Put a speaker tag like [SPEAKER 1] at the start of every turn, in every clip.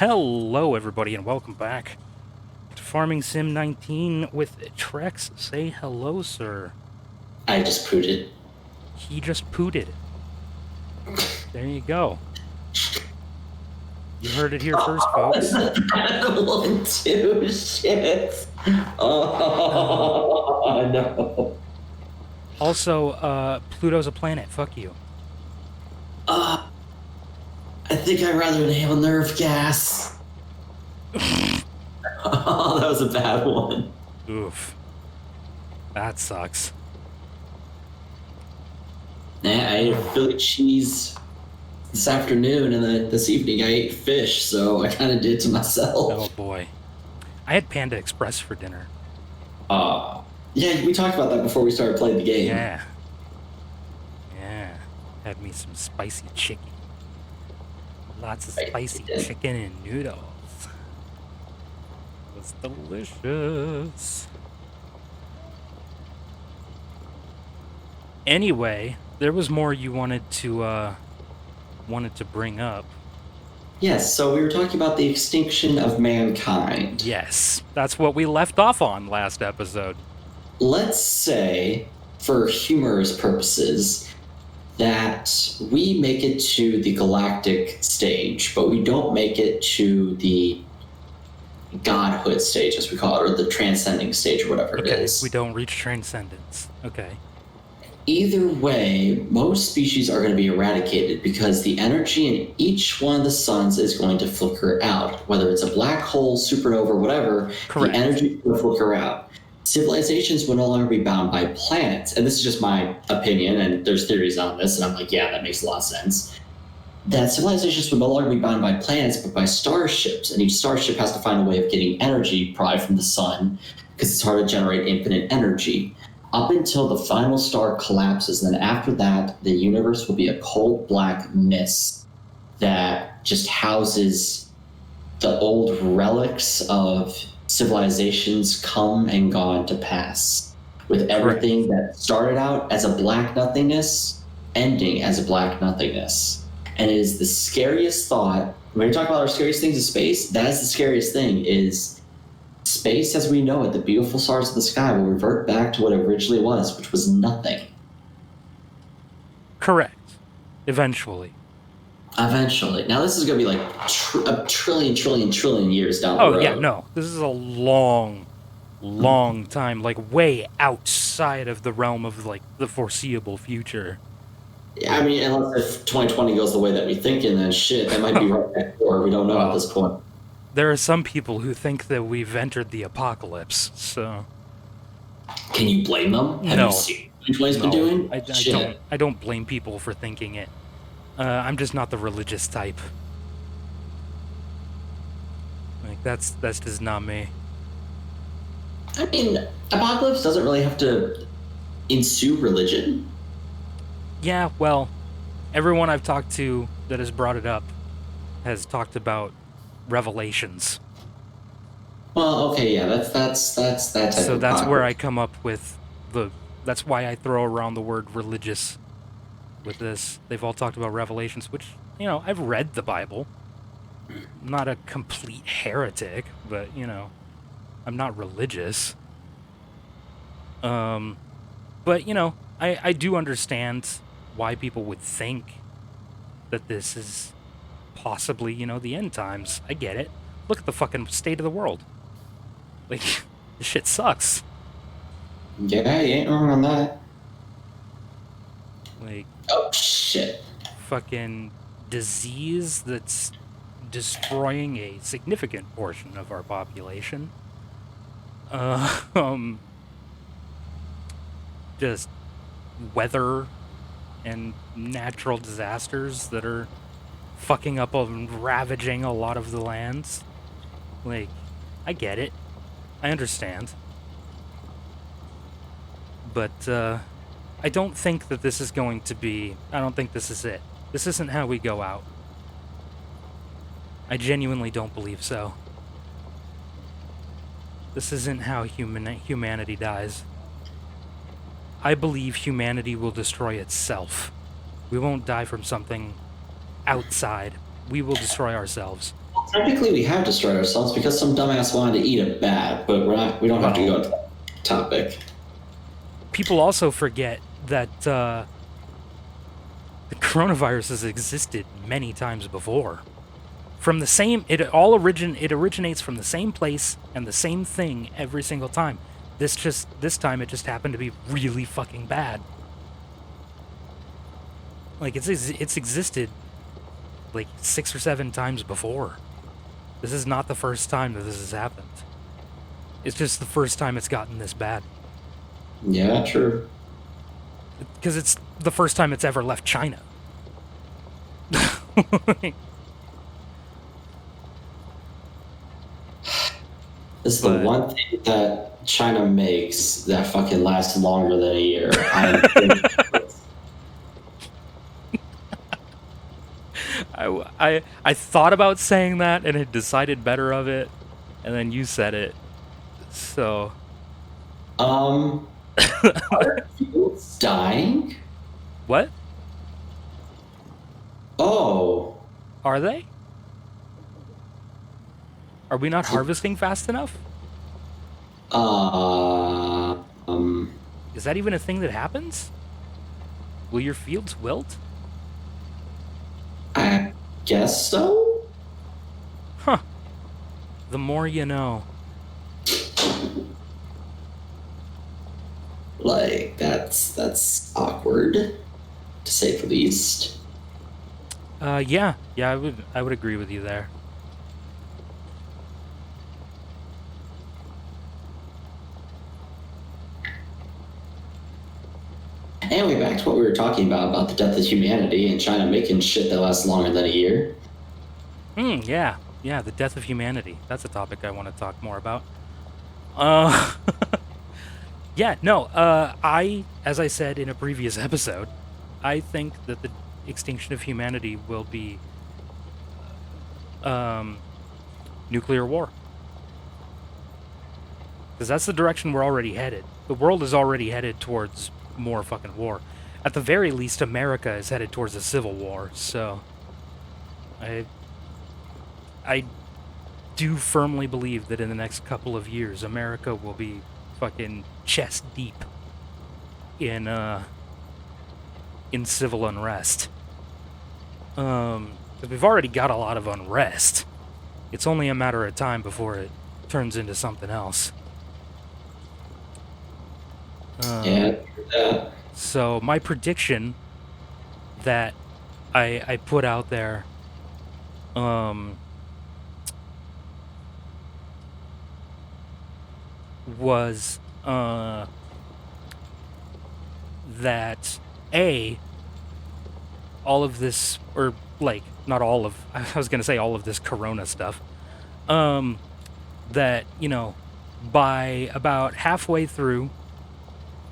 [SPEAKER 1] Hello, everybody, and welcome back to Farming Sim 19 with Trex. Say hello, sir.
[SPEAKER 2] I just pooted.
[SPEAKER 1] He just pooted. There you go. You heard it here first, folks.
[SPEAKER 2] 1, 2, shit. Oh, no.
[SPEAKER 1] Also, Pluto's a planet. Fuck you.
[SPEAKER 2] I think I'd rather inhale nerve gas. Oh, that was a bad one.
[SPEAKER 1] Oof. That sucks.
[SPEAKER 2] Nah, I ate Philly cheese this afternoon, and then this evening I ate fish, so I kind of did to myself.
[SPEAKER 1] Oh, boy. I had Panda Express for dinner.
[SPEAKER 2] Yeah, we talked about that before we started playing the game.
[SPEAKER 1] Yeah. Had me some spicy chicken. Lots of spicy chicken and noodles. It was delicious. Anyway, there was more you wanted to bring up.
[SPEAKER 2] Yes, so we were talking about the extinction of mankind.
[SPEAKER 1] Yes, that's what we left off on last episode.
[SPEAKER 2] Let's say, for humorous purposes, that we make it to the galactic stage, but we don't make it to the godhood stage, as we call it, or the transcending stage, or whatever it is.
[SPEAKER 1] We don't reach transcendence. Okay.
[SPEAKER 2] Either way, most species are going to be eradicated because the energy in each one of the suns is going to flicker out. Whether it's a black hole, supernova, whatever,
[SPEAKER 1] Correct.
[SPEAKER 2] The energy will flicker out. Civilizations will no longer be bound by planets, and this is just my opinion, and there's theories on this, and I'm like, yeah, that makes a lot of sense. That civilizations will no longer be bound by planets, but by starships, and each starship has to find a way of getting energy, probably from the sun, because it's hard to generate infinite energy. Up until the final star collapses, and then after that, the universe will be a cold black mist that just houses the old relics of civilizations come and gone to pass, with everything that started out as a black nothingness ending as a black nothingness. And it is the scariest thought. When we talk about our scariest things in space, that is the scariest thing, is space as we know it, the beautiful stars of the sky, will revert back to what it originally was, which was nothing.
[SPEAKER 1] Correct. Eventually.
[SPEAKER 2] Now this is going to be like a trillion years down the road.
[SPEAKER 1] Oh, yeah, no. This is a long time, like way outside of the realm of like the foreseeable future.
[SPEAKER 2] Yeah, I mean, unless if 2020 goes the way that we think, and then shit, that might be right next door. We don't know at this point.
[SPEAKER 1] There are some people who think that we've entered the apocalypse, so...
[SPEAKER 2] Can you blame them? Have you seen what 2020's been doing?
[SPEAKER 1] I don't blame people for thinking it. I'm just not the religious type. Like, that's just not me.
[SPEAKER 2] I mean, apocalypse doesn't really have to ensue religion.
[SPEAKER 1] Yeah, well, everyone I've talked to that has brought it up has talked about revelations.
[SPEAKER 2] Well, okay, yeah, that's that type
[SPEAKER 1] So
[SPEAKER 2] of
[SPEAKER 1] that's
[SPEAKER 2] apocalypse.
[SPEAKER 1] where I come up with that's why I throw around the word religious with this. They've all talked about revelations, which, you know, I've read the Bible. I'm not a complete heretic, but, you know, I'm not religious. But, you know, I do understand why people would think that this is possibly, you know, the end times. I get it. Look at the fucking state of the world. Like, this shit sucks.
[SPEAKER 2] Yeah, you ain't wrong on that.
[SPEAKER 1] Like,
[SPEAKER 2] oh shit.
[SPEAKER 1] Fucking disease that's destroying a significant portion of our population. Just weather and natural disasters that are fucking up and ravaging a lot of the lands. Like, I get it. I understand. But, I don't think that this is going to be... I don't think this is it. This isn't how we go out. I genuinely don't believe so. This isn't how humanity dies. I believe humanity will destroy itself. We won't die from something outside. We will destroy ourselves.
[SPEAKER 2] Technically, we have destroyed ourselves because some dumbass wanted to eat a bat, but we're not. We don't have to go
[SPEAKER 1] Well,
[SPEAKER 2] into that topic.
[SPEAKER 1] people also forget that the coronavirus has existed many times before. From the same, it originates from the same place and the same thing every single time. This time it just happened to be really fucking bad. Like it's existed like 6 or 7 times before. This is not the first time that this has happened. It's just the first time it's gotten this bad.
[SPEAKER 2] Yeah, true.
[SPEAKER 1] Because it's the first time it's ever left China.
[SPEAKER 2] This is the one thing that China makes that fucking lasts longer than a year.
[SPEAKER 1] I thought about saying that and had decided better of it, and then you said it. So
[SPEAKER 2] are people dying?
[SPEAKER 1] what?
[SPEAKER 2] Oh,
[SPEAKER 1] Are they? Are we not harvesting fast enough?
[SPEAKER 2] uh, um,
[SPEAKER 1] Is that even a thing that happens? Will your fields wilt?
[SPEAKER 2] I guess so.
[SPEAKER 1] Huh. The more you know.
[SPEAKER 2] Like that's awkward, to say the least.
[SPEAKER 1] Yeah, I would agree with you there.
[SPEAKER 2] Anyway, back to what we were talking about the death of humanity and China making shit that lasts longer than a year.
[SPEAKER 1] Yeah, the death of humanity. That's a topic I want to talk more about. Uh, yeah, no, as I said in a previous episode, I think that the extinction of humanity will be nuclear war. Because that's the direction we're already headed. The world is already headed towards more fucking war. At the very least, America is headed towards a civil war, so I do firmly believe that in the next couple of years, America will be fucking chest deep in civil unrest. 'Cause we've already got a lot of unrest. It's only a matter of time before it turns into something else.
[SPEAKER 2] Yeah.
[SPEAKER 1] So my prediction that I put out there was that all of this, or like not all of, I was gonna say all of this corona stuff, that, you know, by about halfway through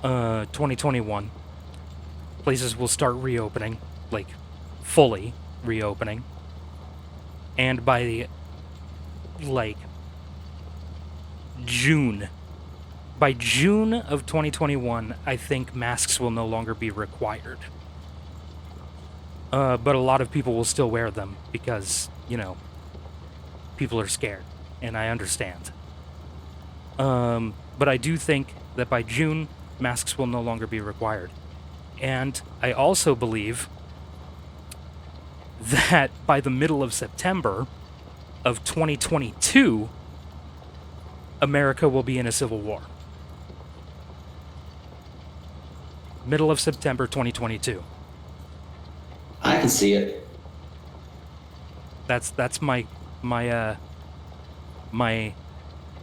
[SPEAKER 1] 2021, places will start reopening, like fully reopening, and by like June of 2021, I think masks will no longer be required. But a lot of people will still wear them because, you know, people are scared, and I understand. But I do think that by June, masks will no longer be required. And I also believe that by the middle of September of 2022, America will be in a civil war. Middle of September 2022.
[SPEAKER 2] I can see it.
[SPEAKER 1] That's my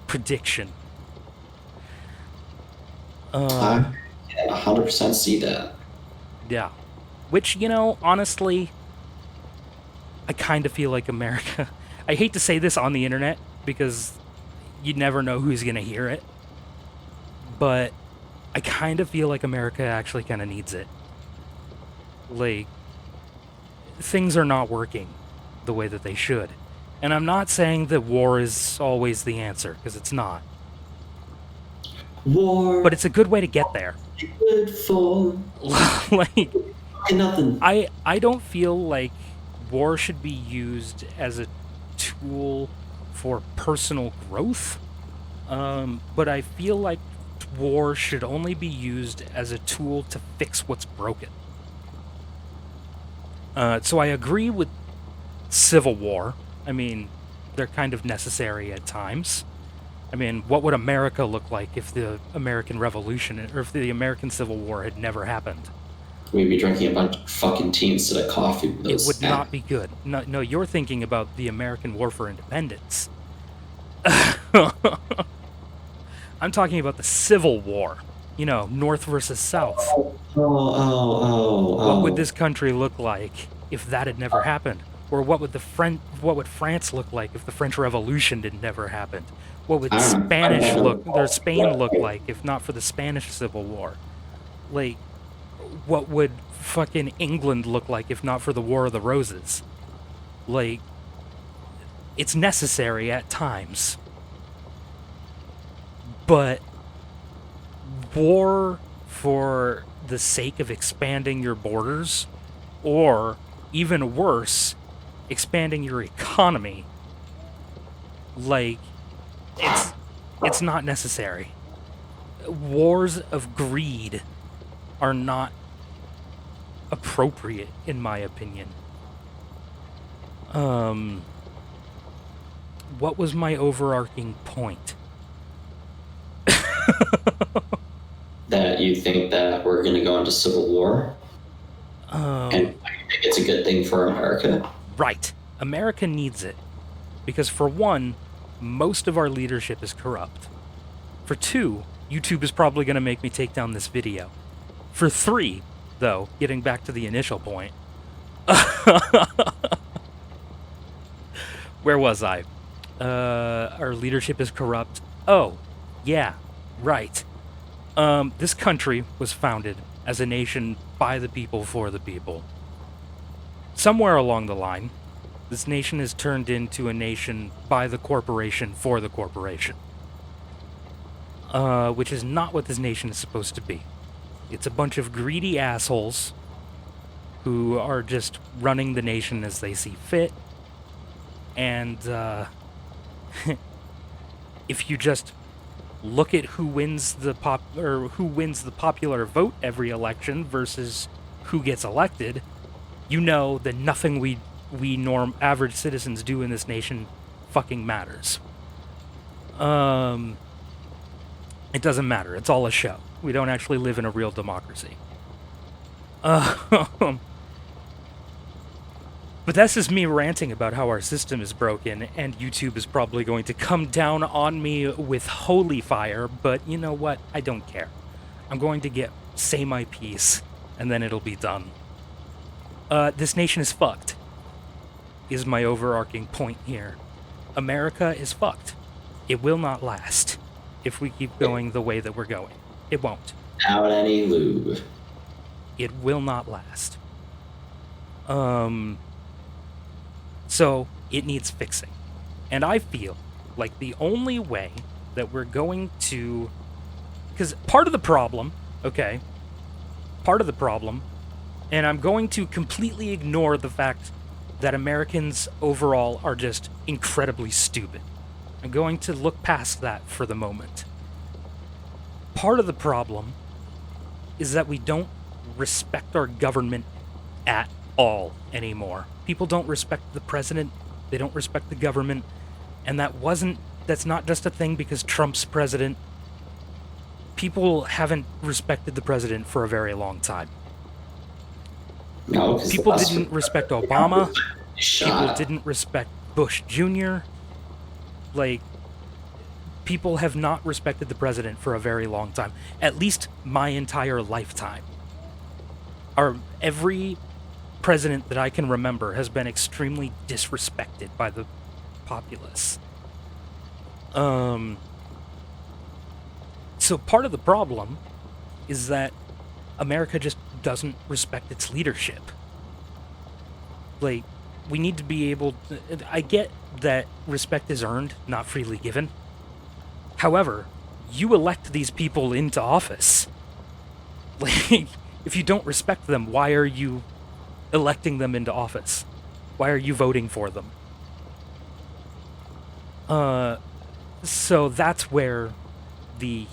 [SPEAKER 1] prediction.
[SPEAKER 2] I can 100% see that.
[SPEAKER 1] Yeah. Which, you know, honestly, I kind of feel like America. I hate to say this on the internet because you never know who's going to hear it. But I kind of feel like America actually kind of needs it. Like, things are not working the way that they should. And I'm not saying that war is always the answer, because it's not.
[SPEAKER 2] War.
[SPEAKER 1] But it's a good way to get there.
[SPEAKER 2] Good for
[SPEAKER 1] Like,
[SPEAKER 2] nothing.
[SPEAKER 1] I don't feel like war should be used as a tool for personal growth, but I feel like war should only be used as a tool to fix what's broken. So I agree with civil war. I mean, they're kind of necessary at times. I mean, what would America look like if the American Revolution or if the American Civil War had never happened?
[SPEAKER 2] We'd be drinking a bunch of fucking tea instead of coffee. With
[SPEAKER 1] It
[SPEAKER 2] those
[SPEAKER 1] would not be good. No, you're thinking about the American War for Independence. I'm talking about the Civil War. You know, North versus South. What would this country look like if that had never happened? Or what would France look like if the French Revolution had never happened? What would Spain look like if not for the Spanish Civil War? Like, what would fucking England look like if not for the War of the Roses? Like, it's necessary at times. But war for the sake of expanding your borders, or even worse, expanding your economy, like, it's not necessary. Wars of greed are not appropriate, in my opinion. What was my overarching point?
[SPEAKER 2] That you think that we're going to go into civil war? And you think it's a good thing for America?
[SPEAKER 1] Right. America needs it. Because for one, most of our leadership is corrupt. For two, YouTube is probably going to make me take down this video. For three, though, getting back to the initial point. Where was I? Our leadership is corrupt. Oh, yeah, right. This country was founded as a nation by the people for the people. Somewhere along the line, this nation has turned into a nation by the corporation for the corporation. Which is not what this nation is supposed to be. It's a bunch of greedy assholes who are just running the nation as they see fit. And, if you just look at who wins the popular vote every election versus who gets elected, you know that nothing we average citizens do in this nation fucking matters. It doesn't matter. It's all a show. We don't actually live in a real democracy. But that's just me ranting about how our system is broken, and YouTube is probably going to come down on me with holy fire, but you know what? I don't care. I'm going to say my piece, and then it'll be done. This nation is fucked, is my overarching point here. America is fucked. It will not last if we keep going the way that we're going. It won't.
[SPEAKER 2] Out any lube.
[SPEAKER 1] It will not last. So, it needs fixing. And I feel like the only way that we're going to... Because part of the problem, and I'm going to completely ignore the fact that Americans overall are just incredibly stupid. I'm going to look past that for the moment. Part of the problem is that we don't respect our government at all anymore. People don't respect the president, they don't respect the government, and that's not just a thing because Trump's president. People haven't respected the president for a very long time.
[SPEAKER 2] No,
[SPEAKER 1] people didn't respect Obama. People didn't respect Bush Jr. Like, people have not respected the president for a very long time. At least my entire lifetime. Every president that I can remember has been extremely disrespected by the populace. So part of the problem is that America just doesn't respect its leadership. Like, we need to be able to... I get that respect is earned, not freely given. However, you elect these people into office. Like, if you don't respect them, why are you electing them into office? Why are you voting for them? So that's where the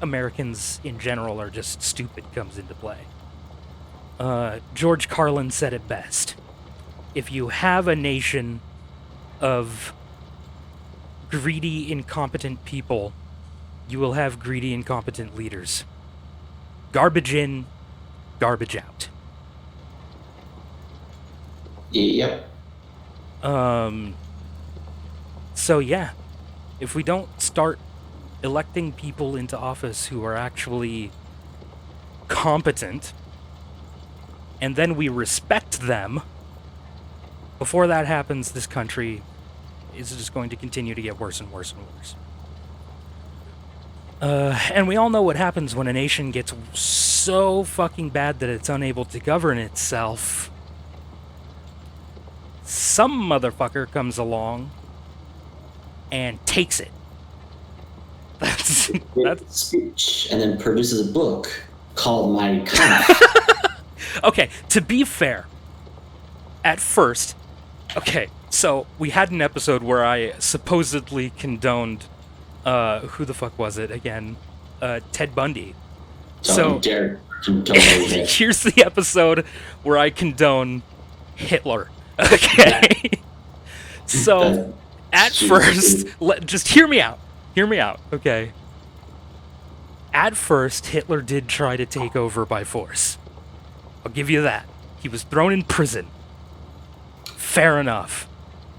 [SPEAKER 1] Americans in general are just stupid comes into play. George Carlin said it best. If you have a nation of greedy, incompetent people, you will have greedy, incompetent leaders. Garbage in, garbage out.
[SPEAKER 2] Yep.
[SPEAKER 1] So yeah, if we don't start electing people into office who are actually competent, and then we respect them, before that happens, this country is just going to continue to get worse and worse and worse. And we all know what happens when a nation gets so fucking bad that it's unable to govern itself. Some motherfucker comes along and takes it. That's
[SPEAKER 2] speech, and then produces a book called Mein Kampf.
[SPEAKER 1] Okay, to be fair, at first, okay, so we had an episode where I supposedly condoned, who the fuck was it again? Ted Bundy.
[SPEAKER 2] Don't dare.
[SPEAKER 1] Here's the episode where I condone Hitler. Okay. So, at first, just hear me out. Hear me out, okay? At first, Hitler did try to take over by force. I'll give you that. He was thrown in prison. Fair enough.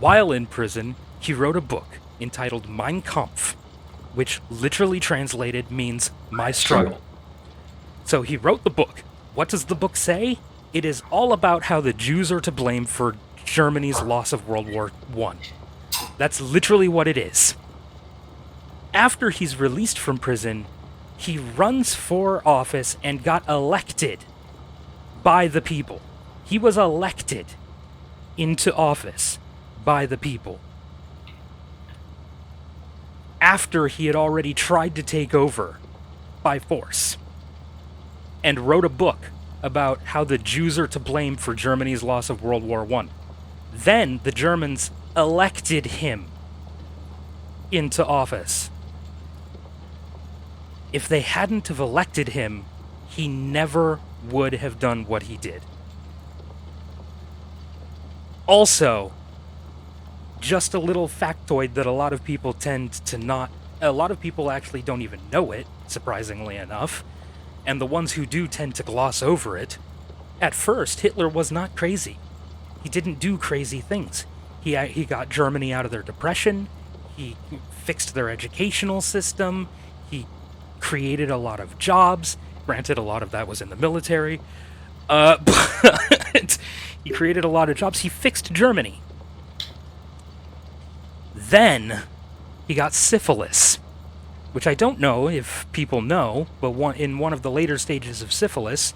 [SPEAKER 1] While in prison, he wrote a book entitled Mein Kampf, which literally translated means my struggle. So he wrote the book. What does the book say? It is all about how the Jews are to blame for Germany's loss of World War I. That's literally what it is. After he's released from prison, he runs for office and got elected by the people. He was elected into office by the people. After he had already tried to take over by force, and wrote a book about how the Jews are to blame for Germany's loss of World War I. Then the Germans elected him into office. If they hadn't have elected him, he never would have done what he did. Also, just a little factoid that a lot of people tend to not... A lot of people actually don't even know it, surprisingly enough, and the ones who do tend to gloss over it. At first, Hitler was not crazy. He didn't do crazy things. He got Germany out of their depression, he fixed their educational system, he created a lot of jobs. Granted, a lot of that was in the military. But he created a lot of jobs. He fixed Germany. Then he got syphilis, which I don't know if people know, but in one of the later stages of syphilis,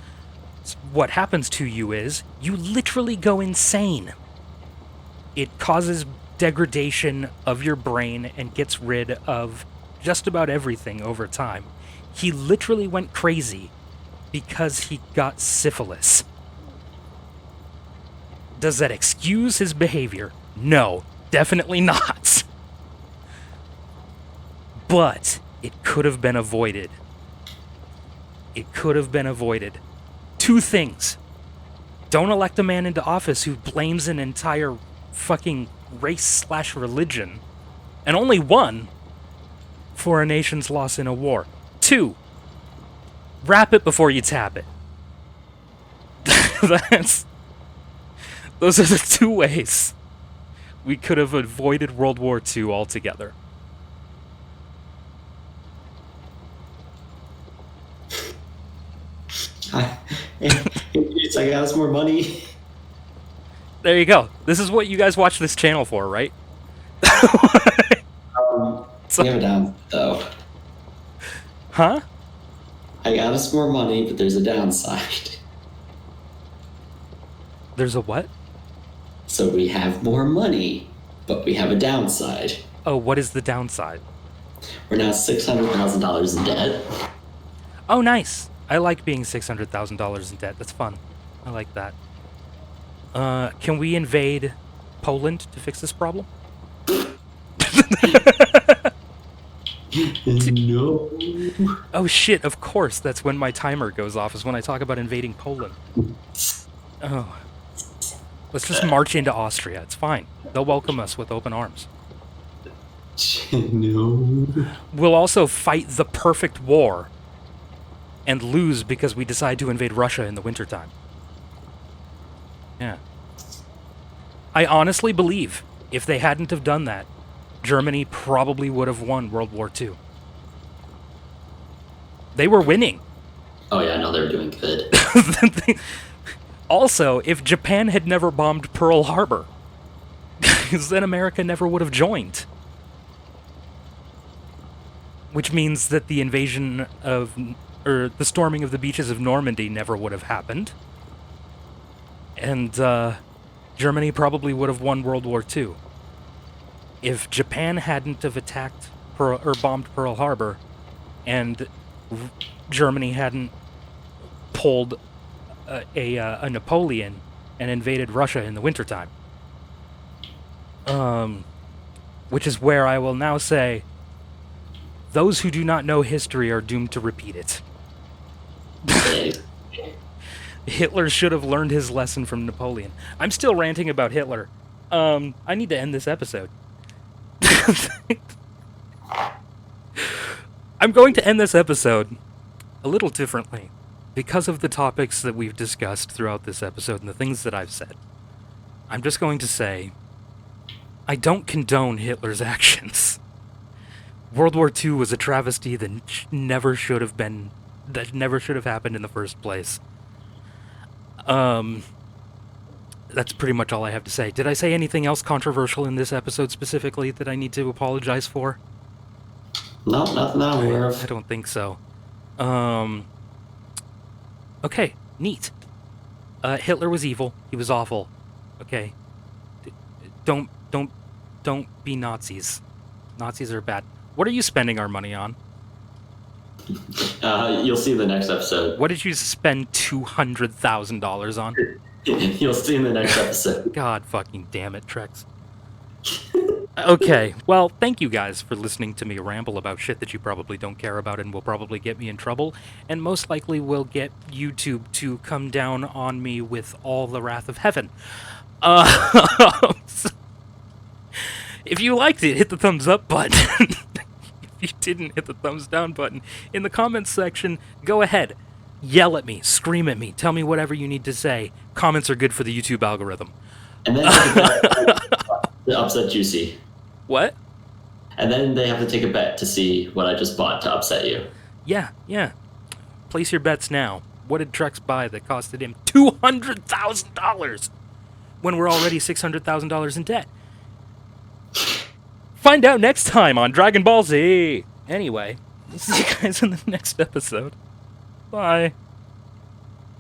[SPEAKER 1] what happens to you is you literally go insane. It causes degradation of your brain and gets rid of just about everything over time. He literally went crazy because he got syphilis. Does that excuse his behavior? No, definitely not. But it could have been avoided. It could have been avoided. Two things. Don't elect a man into office who blames an entire fucking race/religion, and only one, for a nation's loss in a war. Two, wrap it before you tap it. Those are the two ways we could have avoided World War II altogether.
[SPEAKER 2] I got us more money.
[SPEAKER 1] There you go. This is what you guys watch this channel for, right?
[SPEAKER 2] We have a down, though.
[SPEAKER 1] Huh?
[SPEAKER 2] I got us more money, but there's a downside.
[SPEAKER 1] There's a what?
[SPEAKER 2] So we have more money, but we have a downside.
[SPEAKER 1] Oh, what is the downside?
[SPEAKER 2] We're now $600,000 in debt.
[SPEAKER 1] Oh, nice. I like being $600,000 in debt. That's fun. I like that. Can we invade Poland to fix this problem?
[SPEAKER 2] No.
[SPEAKER 1] Oh shit, of course, that's when my timer goes off, is when I talk about invading Poland. Oh. Let's just march into Austria. It's fine. They'll welcome us with open arms.
[SPEAKER 2] No.
[SPEAKER 1] We'll also fight the perfect war and lose because we decide to invade Russia in the wintertime. Yeah. I honestly believe if they hadn't have done that, Germany probably would have won World War II. They were winning.
[SPEAKER 2] Oh yeah, no, they're doing good.
[SPEAKER 1] Also, if Japan had never bombed Pearl Harbor, then America never would have joined. Which means that the invasion of, or the storming of the beaches of Normandy never would have happened. And Germany probably would have won World War II. If Japan hadn't have attacked or bombed Pearl Harbor, and Germany hadn't pulled a Napoleon and invaded Russia in the wintertime. Which is where I will now say, those who do not know history are doomed to repeat it. Hitler should have learned his lesson from Napoleon. I'm still ranting about Hitler. I need to end this episode. I'm going to end this episode a little differently because of the topics that we've discussed throughout this episode and the things that I've said. I'm just going to say, I don't condone Hitler's actions. World War II was a travesty that never should have happened in the first place. That's pretty much all I have to say. Did I say anything else controversial in this episode specifically that I need to apologize for?
[SPEAKER 2] No, nothing that I'm aware of.
[SPEAKER 1] I don't think so. Okay, neat. Hitler was evil. He was awful. Okay. Don't be Nazis. Nazis are bad. What are you spending our money on?
[SPEAKER 2] You'll see in the next episode.
[SPEAKER 1] What did you spend $200,000 on?
[SPEAKER 2] You'll see in the next episode.
[SPEAKER 1] God fucking damn it, Trex. Okay, well, thank you guys for listening to me ramble about shit that you probably don't care about and will probably get me in trouble, and most likely will get YouTube to come down on me with all the wrath of heaven. If you liked it, hit the thumbs up button. If you didn't, hit the thumbs down button. In the comments section, go ahead. Yell at me, scream at me, tell me whatever you need to say. Comments are good for the YouTube algorithm.
[SPEAKER 2] And then to upset Juicy.
[SPEAKER 1] What?
[SPEAKER 2] And then they have to take a bet to see what I just bought to upset you.
[SPEAKER 1] Yeah. Place your bets now. What did Trex buy that costed him $200,000 when we're already $600,000 in debt? Find out next time on Dragon Ball Z. Anyway, see you guys in the next episode. Bye.